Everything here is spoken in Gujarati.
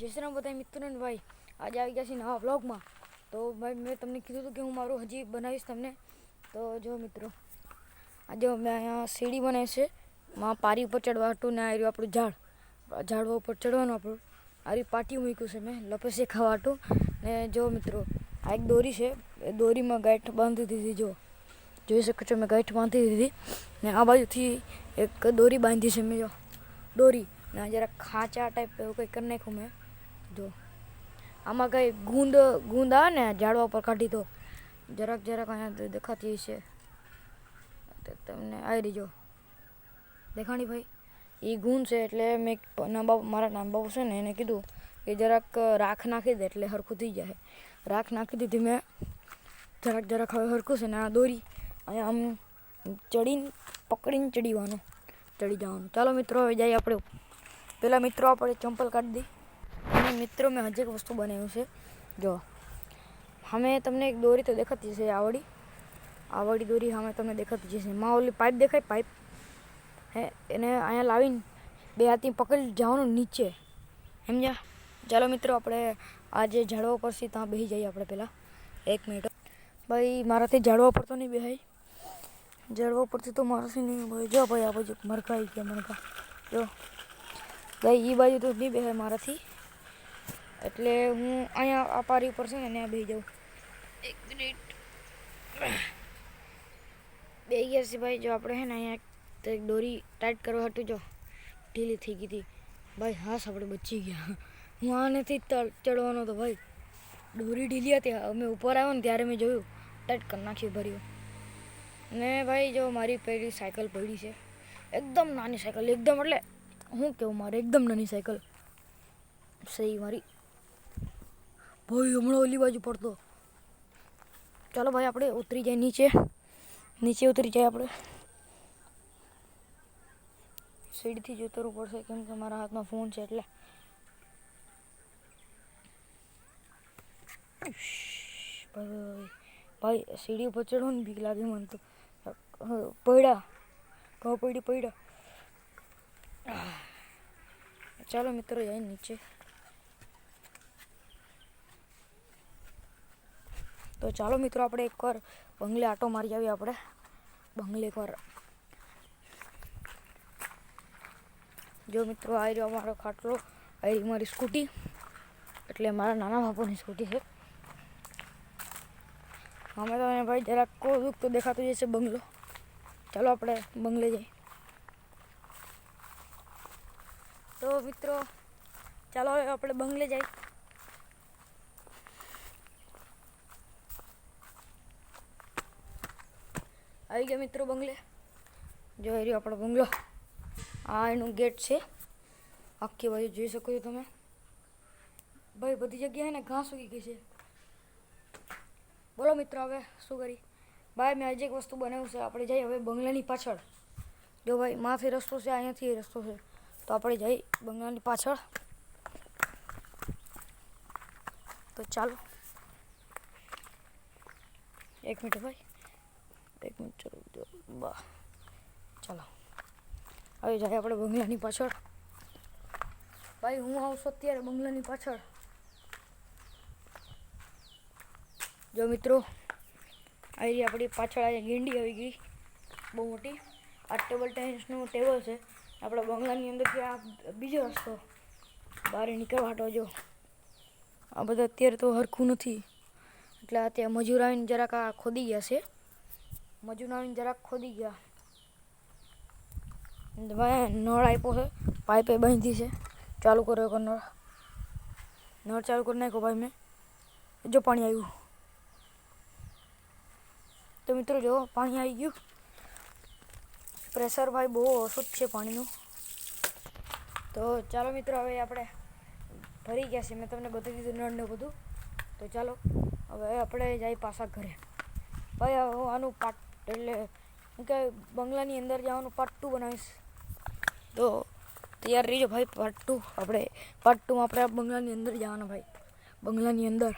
જય શ્રી રામ બધા મિત્રોને ભાઈ આજે આવી ગયા છે નવા વ્લોગમાં. તો ભાઈ મેં તમને કીધું હતું કે હું મારું હજી બનાવીશ તમને. તો જો મિત્રો આજે મેં અહીંયા સીડી બનાવી છે માં પારી ઉપર ચડવા હતું ને આ રહ્યું આપણું ઝાડવા ઉપર ચડવાનું આપણું આરી પાટી મૂક્યું છે મેં લપસી ખાવા હતું. ને જો મિત્રો આ એક દોરી છે, એ દોરીમાં ગાંઠ બાંધી દીધી. જોઈ શકો છો મેં ગાંઠ બાંધી દીધી ને આ બાજુથી એક દોરી બાંધી છે મેં. જો દોરી ને જરા ખાંચા ટાઈપ એવું કંઈ કરી નાખ્યું મેં. જો આમાં કંઈ ગુંદ આવે ને ઝાડવા પર કાઢી તો જરાક અહીંયા દેખાતી છે તમને આવી રહી. જો દેખાણી ભાઈ એ ગુંદ છે એટલે મેં મારા નામ બાબુ છે ને એને કીધું કે જરાક રાખ નાખી દે એટલે હરખું થઈ જાય. રાખ નાખી દીધી મેં. જરાક હવે હરખું છે ને આ દોરી અહીંયા આમ ચડીને પકડીને ચડી જવાનું. ચાલો મિત્રો હવે જઈએ આપણે. પહેલાં મિત્રો આપણે ચંપલ કાઢી દઈ. અને મિત્રો મેં હજી એક વસ્તુ બનાવ્યું છે. જો અમે તમને એક દોરી તો દેખાતી છે આવડી દોરી અમે તમને દેખાતી છે. માં ઓલી પાઇપ દેખાય પાઇપ હે એને અહીંયા લાવીને બે હાથથી પકડી જવાનું નીચે સમજ્યા. ચાલો મિત્રો આપણે આ જે ઝાડવા પર છે ત્યાં બેસી જઈએ આપણે. પહેલાં 1 મિનિટ ભાઈ મારાથી ઝાડવા પર તો નહીં બેહાય. ઝાડવા પરથી તો મારાથી નહીં ભાઈ. જો ભાઈ આ બાજુ મરઘા આવી ગયા મરઘા. જો ભાઈ એ બાજુ તો નહીં બેહાય મારાથી એટલે હું અહીંયા આ પારી ઉપર છે ને ત્યાં બેસી જાઉં. 1 મિનિટ બેસી ગયા છે ભાઈ. જો આપણે છે ને અહીંયા એક દોરી ટાઈટ કરવા હતું. જો ઢીલી થઈ ગઈ હતી ભાઈ. હાશ આપણે બચી ગયા. હું આનેથી ચડવાનો હતો ભાઈ. દોરી ઢીલી હતી. અમે ઉપર આવ્યો ને ત્યારે મેં જોયું ટાઈટ કરી નાખ્યું ભર્યું. ને ભાઈ જો મારી પેલી સાયકલ પડી છે. એકદમ નાની સાયકલ એકદમ એટલે હું કેવું મારે એકદમ નાની સાયકલ સહી મારી ભાઈ. હમણાં ઓલી બાજુ પડતો. ચાલો ભાઈ આપણે ઉતરી જાય નીચે ઉતરી જાય આપણે. સીડીથી જ ઉતરવું પડશે કેમ કે મારા હાથમાં ફોન છે એટલે. ભાઈ સીડી ઉપર ચડવાની બીક લાગે મને તો. પડ્યા. ચાલો મિત્રો જાય નીચે. તો ચાલો મિત્રો આપણે એકવાર બંગલે આટો મારી આવીએ આપણે. બંગલે એકવાર જો મિત્રો આ રહ્યો અમારો ખાટલો, આ રહી મારી સ્કૂટી એટલે મારા નાના બાપુની સ્કૂટી છે. અમે તો ભાઈ જરાક દુઃખ તો દેખાતું જશે બંગલો. ચાલો આપણે બંગલે જઈએ. તો મિત્રો ચાલો હવે આપણે બંગલે જઈએ. આવી ગયા મિત્રો બંગલે. જોઈ રહ્યો આપણો બંગલો. આ એનું ગેટ છે. આખી બાજુ જોઈ શકો છો તમે ભાઈ. બધી જગ્યાએ ને ઘાસ ઉગી ગઈ છે. બોલો મિત્રો હવે શું કરી ભાઈ. મેં હજી એક વસ્તુ બનાવ્યું છે. આપણે જઈએ હવે બંગલાની પાછળ. જો ભાઈ માથી રસ્તો છે, અહીંયાથી રસ્તો છે. તો આપણે જઈએ બંગલાની પાછળ. તો ચાલો 1 મિનિટ ભાઈ. 1 મિનિટ ચાલો હવે જાય આપણે બંગલાની પાછળ. ભાઈ હું આવશું અત્યારે બંગલાની પાછળ. જો મિત્રો આવી આપણી પાછળ આ ગેંડી આવી ગઈ બહુ મોટી. આ ટેબલ ટેનિસનું ટેબલ છે. આપણા બંગલાની અંદરથી આ બીજો રસ્તો બહાર નીકળવાટો. જો આ બધા અત્યારે તો હરખું નથી એટલે અત્યારે મજૂર આવીને જરાક આ ખોદી ગયા છે. ભાઈ નળ આપ્યો છે, પાઇપે બાંધી છે. ચાલુ કર્યો નળ ચાલુ કરી નાખ્યો ભાઈ મેં. જો પાણી આવ્યું. તો મિત્રો જો પાણી આવી ગયું. પ્રેશર ભાઈ બહુ ઓછું જ છે પાણીનું. તો ચાલો મિત્રો હવે આપણે ભરી ગયા છે. મેં તમને બતાવી દીધું નળ ને બધું. તો ચાલો હવે આપણે જઈએ પાછા ઘરે. ભાઈ હું આનું પાર્ટ એટલે હું કે બંગલાની અંદર જવાનું પાર્ટ 2 બનાવીશ. તો તૈયાર રહીજો ભાઈ. પાર્ટ 2 આપણે બંગલાની અંદર જવાના ભાઈ. બંગલાની અંદર